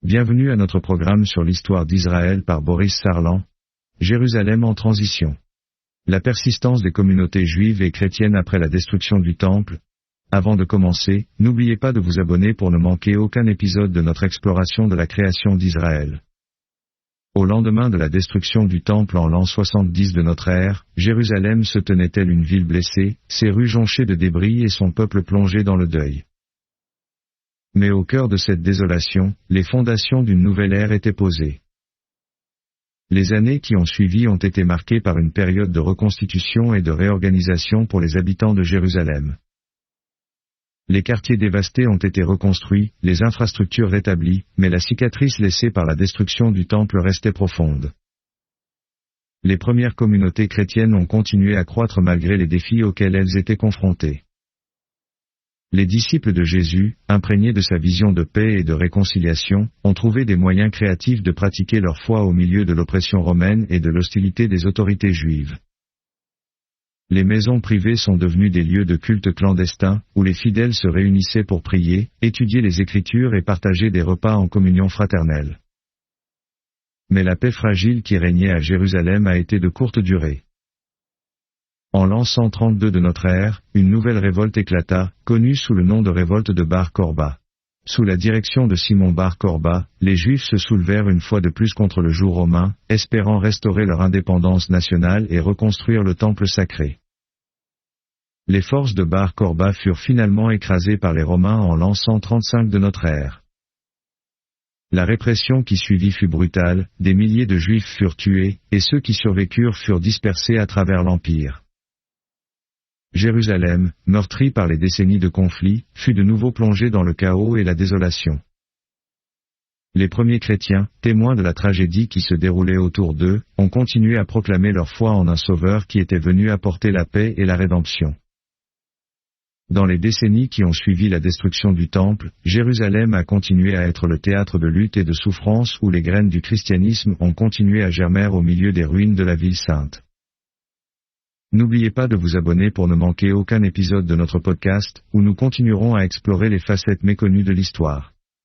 Bienvenue à notre programme sur l'histoire d'Israël par Boris Sarlan. Jérusalem en transition. La persistance des communautés juives et chrétiennes après la destruction du Temple. Avant de commencer, n'oubliez pas de vous abonner pour ne manquer aucun épisode de notre exploration de la création d'Israël. Au lendemain de la destruction du Temple en l'an 70 de notre ère, Jérusalem se tenait telle une ville blessée, ses rues jonchées de débris et son peuple plongé dans le deuil. Mais au cœur de cette désolation, les fondations d'une nouvelle ère étaient posées. Les années qui ont suivi ont été marquées par une période de reconstitution et de réorganisation pour les habitants de Jérusalem. Les quartiers dévastés ont été reconstruits, les infrastructures rétablies, mais la cicatrice laissée par la destruction du Temple restait profonde. Les premières communautés chrétiennes ont continué à croître malgré les défis auxquels elles étaient confrontées. Les disciples de Jésus, imprégnés de sa vision de paix et de réconciliation, ont trouvé des moyens créatifs de pratiquer leur foi au milieu de l'oppression romaine et de l'hostilité des autorités juives. Les maisons privées sont devenues des lieux de culte clandestins, où les fidèles se réunissaient pour prier, étudier les Écritures et partager des repas en communion fraternelle. Mais la paix fragile qui régnait à Jérusalem a été de courte durée. En l'an 132 de notre ère, une nouvelle révolte éclata, connue sous le nom de révolte de Bar Korba. Sous la direction de Simon Bar Korba, les Juifs se soulevèrent une fois de plus contre le joug romain, espérant restaurer leur indépendance nationale et reconstruire le temple sacré. Les forces de Bar Korba furent finalement écrasées par les Romains en l'an 135 de notre ère. La répression qui suivit fut brutale, des milliers de Juifs furent tués, et ceux qui survécurent furent dispersés à travers l'Empire. Jérusalem, meurtrie par les décennies de conflits, fut de nouveau plongée dans le chaos et la désolation. Les premiers chrétiens, témoins de la tragédie qui se déroulait autour d'eux, ont continué à proclamer leur foi en un Sauveur qui était venu apporter la paix et la rédemption. Dans les décennies qui ont suivi la destruction du Temple, Jérusalem a continué à être le théâtre de lutte et de souffrance où les graines du christianisme ont continué à germer au milieu des ruines de la ville sainte. N'oubliez pas de vous abonner pour ne manquer aucun épisode de notre podcast, où nous continuerons à explorer les facettes méconnues de l'histoire.